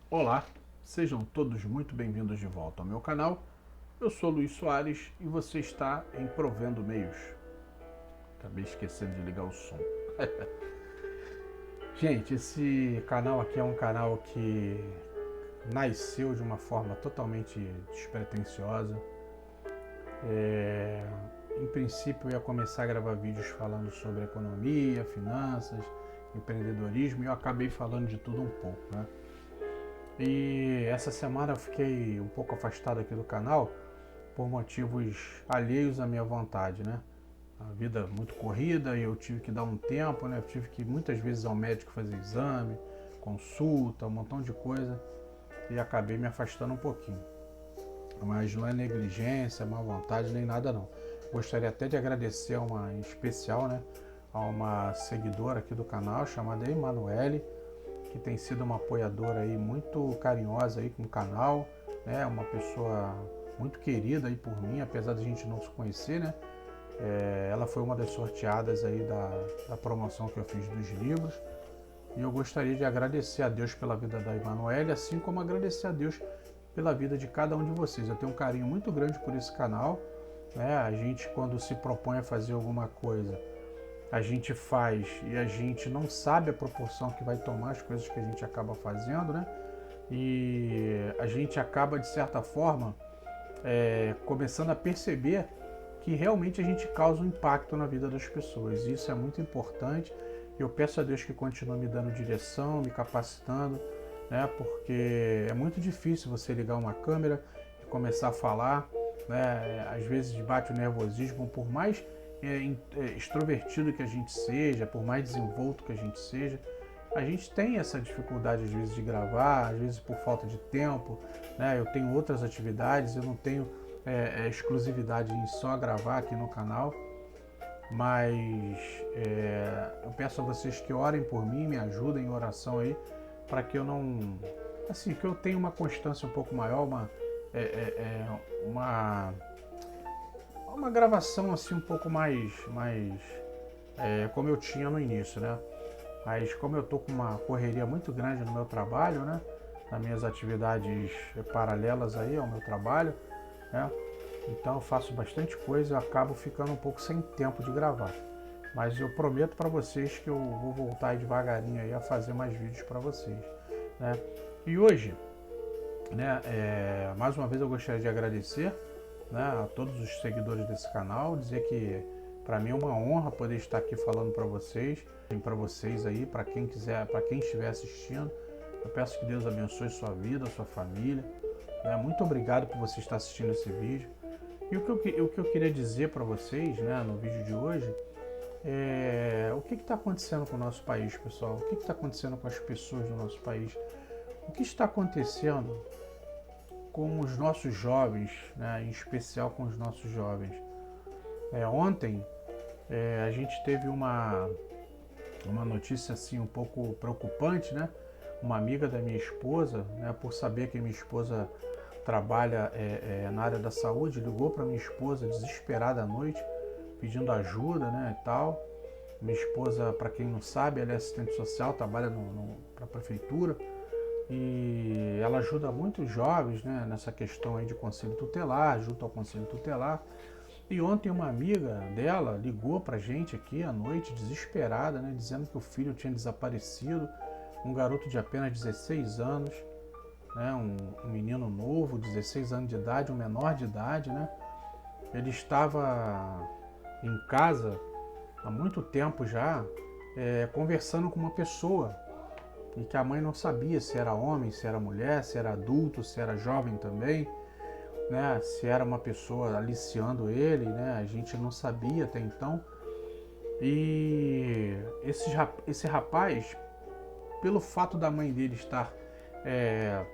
Olá, sejam todos muito bem-vindos de volta ao meu canal. Eu sou Luiz Soares e você está em Provendo Meios. Acabei esquecendo de ligar o som. Gente, esse canal aqui é um canal que nasceu de uma forma totalmente despretensiosa. Em princípio, eu ia começar a gravar vídeos falando sobre economia, finanças, empreendedorismo e eu acabei falando de tudo um pouco, né? E essa semana eu fiquei um pouco afastado aqui do canal por motivos alheios à minha vontade, né? A vida muito corrida e eu tive que dar um tempo, né? Eu tive que ir muitas vezes ao médico fazer exame, consulta, um montão de coisa e acabei me afastando um pouquinho. Mas não é negligência, má vontade nem nada não. Gostaria até de agradecer uma em especial, né? A uma seguidora aqui do canal chamada Emanuele, que tem sido uma apoiadora aí muito carinhosa aí com o canal, né? Uma pessoa muito querida aí por mim, apesar de a gente não se conhecer, né? Ela foi uma das sorteadas aí da promoção que eu fiz dos livros. E eu gostaria de agradecer a Deus pela vida da Emanuele, assim como agradecer a Deus pela vida de cada um de vocês. Eu tenho um carinho muito grande por esse canal, né? A gente, quando se propõe a fazer alguma coisa, a gente faz e a gente não sabe a proporção que vai tomar as coisas que a gente acaba fazendo, né? E a gente acaba, de certa forma, começando a perceber que realmente a gente causa um impacto na vida das pessoas. Isso é muito importante. Eu peço a Deus que continue me dando direção, me capacitando, né? Porque é muito difícil você ligar uma câmera e começar a falar, né? Às vezes bate o nervosismo, por mais extrovertido que a gente seja, por mais desenvolto que a gente tem essa dificuldade às vezes de gravar, às vezes por falta de tempo, né? Eu tenho outras atividades, eu não tenho exclusividade em só gravar aqui no canal, mas eu peço a vocês que orem por mim, me ajudem em oração aí, para que eu não, assim, que eu tenha uma constância um pouco maior, uma uma gravação assim um pouco mais como eu tinha no início, né? Mas como eu tô com uma correria muito grande no meu trabalho, né? Nas minhas atividades paralelas aí ao meu trabalho, né? Então eu faço bastante coisa e acabo ficando um pouco sem tempo de gravar. Mas eu prometo para vocês que eu vou voltar aí devagarinho aí a fazer mais vídeos para vocês, né? E hoje, né? Mais uma vez eu gostaria de agradecer, né, a todos os seguidores desse canal, dizer que para mim é uma honra poder estar aqui falando para vocês aí, para quem quiser, para quem estiver assistindo. Eu peço que Deus abençoe sua vida, sua família. Né? Muito obrigado por você estar assistindo esse vídeo. E o que eu queria dizer para vocês, né, no vídeo de hoje é o que está acontecendo com o nosso país, pessoal. O que está acontecendo com as pessoas do nosso país. O que está acontecendo com os nossos jovens, né, em especial com os nossos jovens. Ontem a gente teve uma notícia assim um pouco preocupante, né? Uma amiga da minha esposa, né, por saber que minha esposa trabalha na área da saúde, ligou para minha esposa desesperada à noite, pedindo ajuda, né, e tal. Minha esposa, para quem não sabe, ela é assistente social, trabalha para a prefeitura. E ela ajuda muitos jovens, né, nessa questão aí de conselho tutelar, junto ao conselho tutelar. E ontem uma amiga dela ligou pra gente aqui à noite, desesperada, né, dizendo que o filho tinha desaparecido, um garoto de apenas 16 anos, né, um menino novo, 16 anos de idade, um menor de idade, né. Ele estava em casa há muito tempo já, conversando com uma pessoa, e que a mãe não sabia se era homem, se era mulher, se era adulto, se era jovem também, né? Se era uma pessoa aliciando ele, né? A gente não sabia até então. E esse rapaz, pelo fato da mãe dele estar é,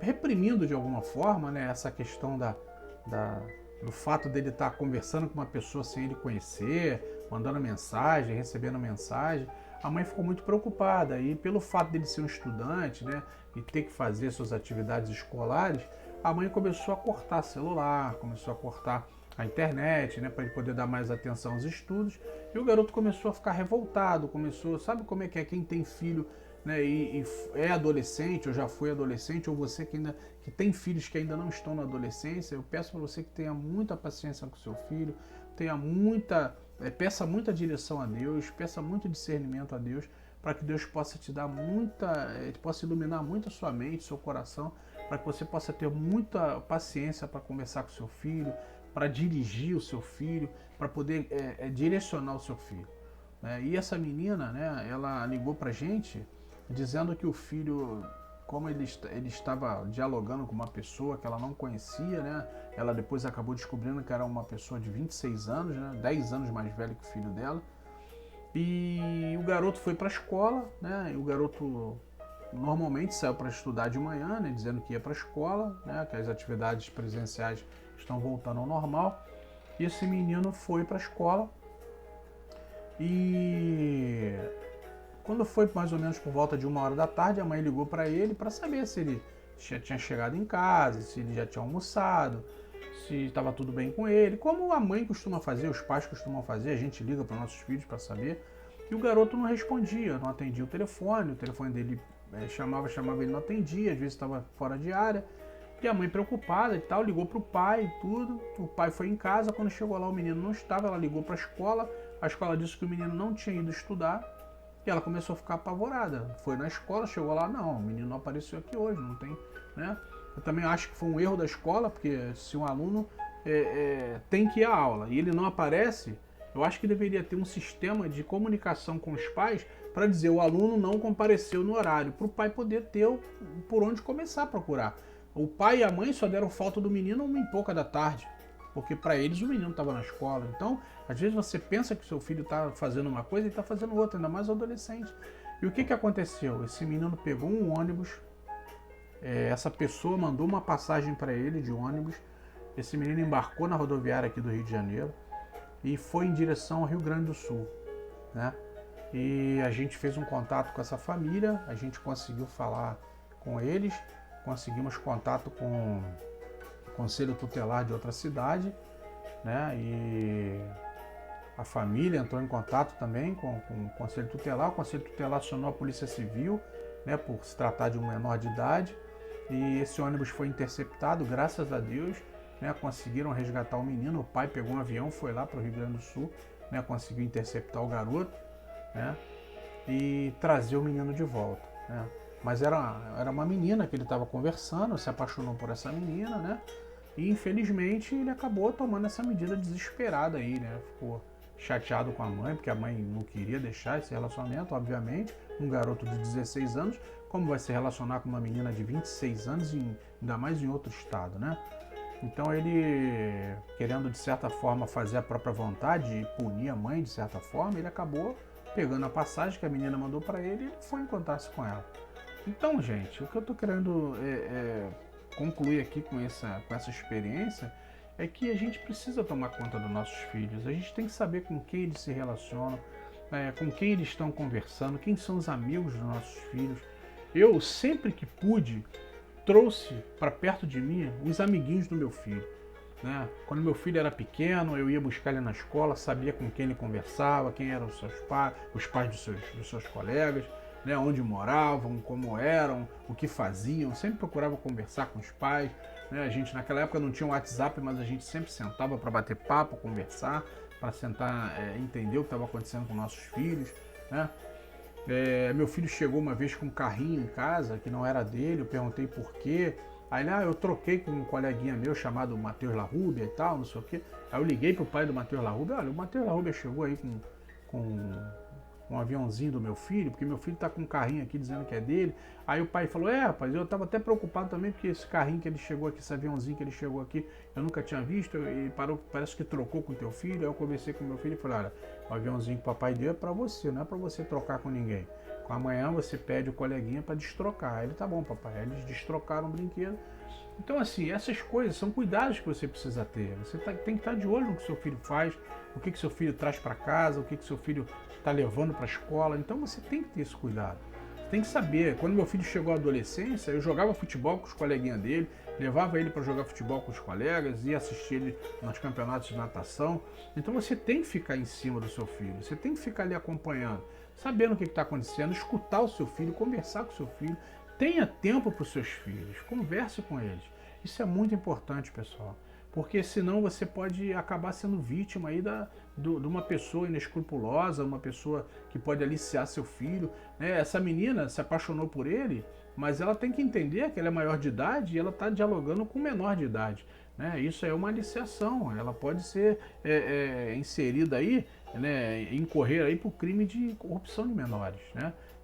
reprimindo de alguma forma, né? Essa questão do fato dele estar conversando com uma pessoa sem ele conhecer, mandando mensagem, recebendo mensagem, a mãe ficou muito preocupada e pelo fato dele ser um estudante, né, e ter que fazer suas atividades escolares, a mãe começou a cortar celular, começou a cortar a internet, né, para ele poder dar mais atenção aos estudos. E o garoto começou a ficar revoltado, sabe como é que é quem tem filho né, e é adolescente, ou já foi adolescente, ou você que tem filhos que ainda não estão na adolescência, eu peço para você que tenha muita paciência com o seu filho, peça muita direção a Deus, peça muito discernimento a Deus, para que Deus possa te dar possa iluminar muito a sua mente, seu coração, para que você possa ter muita paciência para conversar com o seu filho, para dirigir o seu filho, para poder direcionar o seu filho. E essa menina, né, ela ligou para a gente dizendo que o filho, como ele estava dialogando com uma pessoa que ela não conhecia, né, ela depois acabou descobrindo que era uma pessoa de 26 anos, né, 10 anos mais velho que o filho dela. E o garoto foi para a escola, né? E o garoto normalmente saiu para estudar de manhã, né? Dizendo que ia para a escola, né? Que as atividades presenciais estão voltando ao normal. E esse menino foi para a escola e quando foi mais ou menos por volta de 1 hora da tarde, a mãe ligou para ele para saber se ele já tinha chegado em casa, se ele já tinha almoçado, se estava tudo bem com ele, como a mãe costuma fazer, os pais costumam fazer, a gente liga para nossos filhos para saber. E o garoto não respondia, não atendia o telefone dele chamava, ele não atendia, às vezes estava fora de área. E a mãe preocupada e tal, ligou para o pai e tudo. O pai foi em casa, quando chegou lá o menino não estava, ela ligou para a escola disse que o menino não tinha ido estudar. E ela começou a ficar apavorada. Foi na escola, chegou lá, não, o menino não apareceu aqui hoje, não tem, né? Eu também acho que foi um erro da escola, porque se um aluno tem que ir à aula e ele não aparece, eu acho que deveria ter um sistema de comunicação com os pais para dizer o aluno não compareceu no horário, para o pai poder ter por onde começar a procurar. O pai e a mãe só deram falta do menino 1h pouca da tarde, porque para eles o menino estava na escola. Então, às vezes você pensa que seu filho está fazendo uma coisa e está fazendo outra, ainda mais adolescente. E o que aconteceu? Esse menino pegou um ônibus, essa pessoa mandou uma passagem para ele de ônibus, esse menino embarcou na rodoviária aqui do Rio de Janeiro e foi em direção ao Rio Grande do Sul, né? E a gente fez um contato com essa família, a gente conseguiu falar com eles, conseguimos contato com o conselho tutelar de outra cidade, né? E a família entrou em contato também com o conselho tutelar acionou a Polícia Civil, né, por se tratar de um menor de idade, e esse ônibus foi interceptado, graças a Deus, né, conseguiram resgatar o menino, o pai pegou um avião, foi lá para o Rio Grande do Sul, né, conseguiu interceptar o garoto, né, e trazer o menino de volta, né. Mas era uma menina que ele estava conversando, se apaixonou por essa menina, né, e infelizmente ele acabou tomando essa medida desesperada aí, né, ficou chateado com a mãe, porque a mãe não queria deixar esse relacionamento, obviamente, um garoto de 16 anos, como vai se relacionar com uma menina de 26 anos, ainda mais em outro estado, né? Então ele, querendo de certa forma fazer a própria vontade e punir a mãe de certa forma, ele acabou pegando a passagem que a menina mandou para ele e ele foi encontrar-se com ela. Então, gente, o que eu estou querendo concluir aqui com essa experiência é que a gente precisa tomar conta dos nossos filhos, a gente tem que saber com quem eles se relacionam, com quem eles estão conversando, quem são os amigos dos nossos filhos. Eu, sempre que pude, trouxe para perto de mim os amiguinhos do meu filho, né? Quando meu filho era pequeno, eu ia buscar ele na escola, sabia com quem ele conversava, quem eram os seus pais, os pais dos seus colegas, né? Onde moravam, como eram, o que faziam, sempre procurava conversar com os pais, né? A gente naquela época não tinha um WhatsApp, mas a gente sempre sentava para bater papo, conversar, para sentar, entender o que estava acontecendo com nossos filhos, né? Meu filho chegou uma vez com um carrinho em casa que não era dele, eu perguntei por quê. Aí eu troquei com um coleguinha meu chamado Matheus Larrubia e tal, não sei o quê. Aí eu liguei pro pai do Matheus Larrubia, olha, o Matheus Larrubia chegou aí com um aviãozinho do meu filho, porque meu filho tá com um carrinho aqui dizendo que é dele. Aí o pai falou, rapaz, eu tava até preocupado também, porque esse carrinho que ele chegou aqui, esse aviãozinho que ele chegou aqui, eu nunca tinha visto, e parou, parece que trocou com o teu filho. Aí eu conversei com meu filho e falei, olha, o aviãozinho que o papai deu é pra você, não é pra você trocar com ninguém. Com amanhã você pede o coleguinha pra destrocar. Aí ele, tá bom, papai. Aí eles destrocaram o brinquedo. Então, assim, essas coisas são cuidados que você precisa ter. Você tem que estar de olho no que seu filho faz, o que seu filho traz para casa, o que seu filho está levando para a escola. Então, você tem que ter esse cuidado. Você tem que saber. Quando meu filho chegou à adolescência, eu jogava futebol com os coleguinhas dele, levava ele para jogar futebol com os colegas, ia assistir ele nos campeonatos de natação. Então, você tem que ficar em cima do seu filho, você tem que ficar ali acompanhando. sabendo o que está acontecendo, escutar o seu filho, conversar com o seu filho. Tenha tempo para os seus filhos, converse com eles. Isso é muito importante, pessoal. Porque senão você pode acabar sendo vítima aí de uma pessoa inescrupulosa, uma pessoa que pode aliciar seu filho. Essa menina se apaixonou por ele, mas ela tem que entender que ele é maior de idade e ela está dialogando com um menor de idade. Isso é uma aliciação, ela pode ser inserida aí, incorrer aí por crime de corrupção de menores.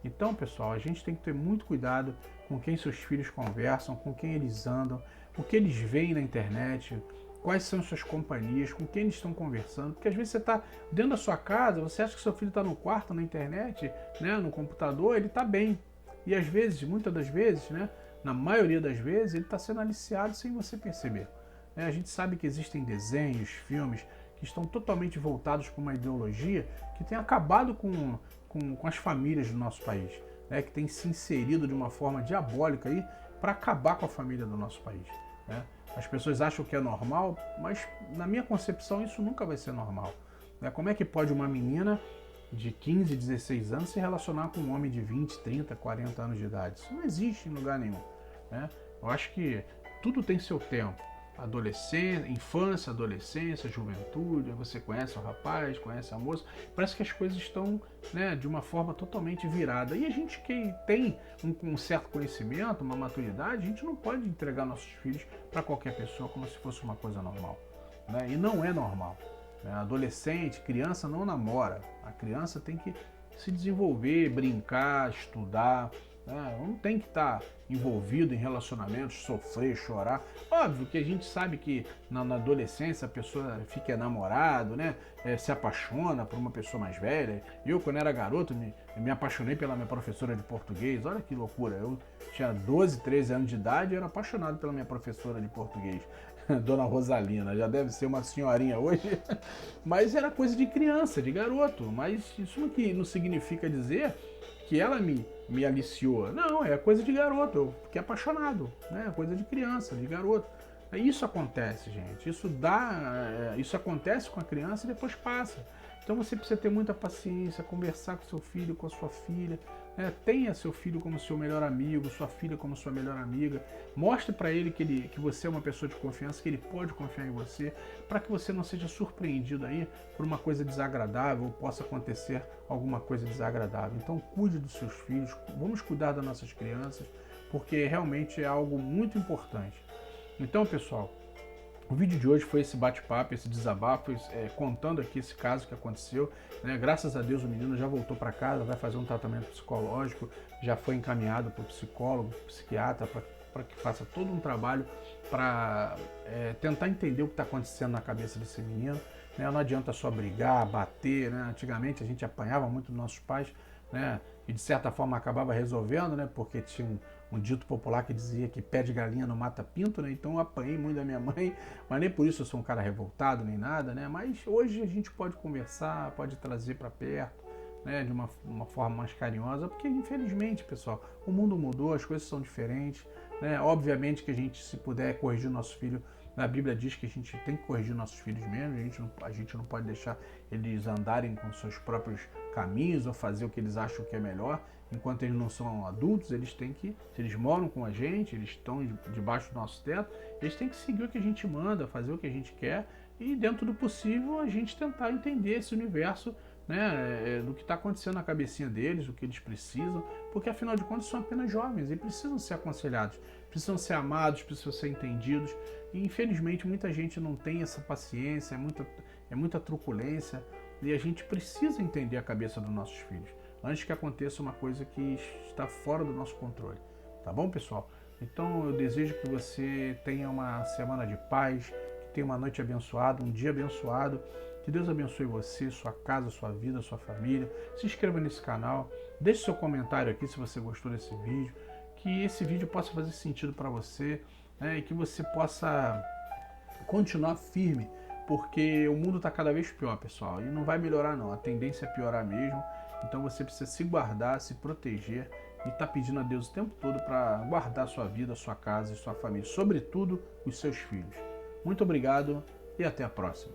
Então, pessoal, a gente tem que ter muito cuidado com quem seus filhos conversam, com quem eles andam, o que eles veem na internet, quais são suas companhias, com quem eles estão conversando. Porque às vezes você está dentro da sua casa, você acha que seu filho está no quarto, na internet, no computador, ele está bem. E às vezes, muitas das vezes, na maioria das vezes, ele está sendo aliciado sem você perceber. A gente sabe que existem desenhos, filmes que estão totalmente voltados para uma ideologia que tem acabado com as famílias do nosso país, que tem se inserido de uma forma diabólica aí para acabar com a família do nosso país. As pessoas acham que é normal, mas na minha concepção isso nunca vai ser normal. Como é que pode uma menina de 15, 16 anos se relacionar com um homem de 20, 30, 40 anos de idade? Isso não existe em lugar nenhum. Eu acho que tudo tem seu tempo. Adolescência, infância, adolescência, juventude, você conhece o rapaz, conhece a moça, parece que as coisas estão de uma forma totalmente virada. E a gente que tem um certo conhecimento, uma maturidade, a gente não pode entregar nossos filhos para qualquer pessoa como se fosse uma coisa normal. E não é normal. Adolescente, criança não namora. A criança tem que se desenvolver, brincar, estudar. Não tem que estar envolvido em relacionamentos, sofrer, chorar. Óbvio que a gente sabe que na adolescência a pessoa fica namorado, se apaixona por uma pessoa mais velha. Eu, quando era garoto, me apaixonei pela minha professora de português. Olha que loucura. Eu tinha 12, 13 anos de idade e era apaixonado pela minha professora de português, Dona Rosalina. Já deve ser uma senhorinha hoje. Mas era coisa de criança, de garoto. Mas isso não significa dizer que ela me aliciou. Não, é coisa de garoto, eu fiquei apaixonado, é coisa de criança, de garoto. Isso acontece, gente, isso acontece com a criança e depois passa. Então você precisa ter muita paciência, conversar com seu filho, com a sua filha, tenha seu filho como seu melhor amigo, sua filha como sua melhor amiga, mostre para ele que você é uma pessoa de confiança, que ele pode confiar em você, para que você não seja surpreendido aí por uma coisa desagradável ou possa acontecer alguma coisa desagradável. Então cuide dos seus filhos, vamos cuidar das nossas crianças, porque realmente é algo muito importante. Então, pessoal, o vídeo de hoje foi esse bate-papo, esse desabafo, contando aqui esse caso que aconteceu. Graças a Deus o menino já voltou para casa, vai fazer um tratamento psicológico, já foi encaminhado para o psicólogo, psiquiatra, para que faça todo um trabalho para tentar entender o que está acontecendo na cabeça desse menino. Não adianta só brigar, bater. Antigamente a gente apanhava muito dos nossos pais, e de certa forma acabava resolvendo, porque tinha um dito popular que dizia que pé de galinha não mata pinto, então eu apanhei muito da minha mãe, mas nem por isso eu sou um cara revoltado nem nada, mas hoje a gente pode conversar, pode trazer para perto, de uma forma mais carinhosa, porque infelizmente, pessoal, o mundo mudou, as coisas são diferentes, obviamente que a gente, se puder corrigir o nosso filho, a Bíblia diz que a gente tem que corrigir nossos filhos mesmo, a gente não pode deixar eles andarem com seus próprios caminhos ou fazer o que eles acham que é melhor. Enquanto eles não são adultos, eles têm que, se eles moram com a gente, eles estão debaixo do nosso teto, eles têm que seguir o que a gente manda, fazer o que a gente quer e, dentro do possível, a gente tentar entender esse universo, do que está acontecendo na cabecinha deles, o que eles precisam, porque afinal de contas são apenas jovens e precisam ser aconselhados, precisam ser amados, precisam ser entendidos. E infelizmente muita gente não tem essa paciência, é muita truculência, e a gente precisa entender a cabeça dos nossos filhos antes que aconteça uma coisa que está fora do nosso controle. Tá bom, pessoal? Então eu desejo que você tenha uma semana de paz, que tenha uma noite abençoada, um dia abençoado. Que Deus abençoe você, sua casa, sua vida, sua família. Se inscreva nesse canal, deixe seu comentário aqui se você gostou desse vídeo, que esse vídeo possa fazer sentido para você, e que você possa continuar firme, porque o mundo está cada vez pior, pessoal, e não vai melhorar não, a tendência é piorar mesmo. Então você precisa se guardar, se proteger e tá pedindo a Deus o tempo todo para guardar a sua vida, a sua casa e sua família, sobretudo os seus filhos. Muito obrigado e até a próxima.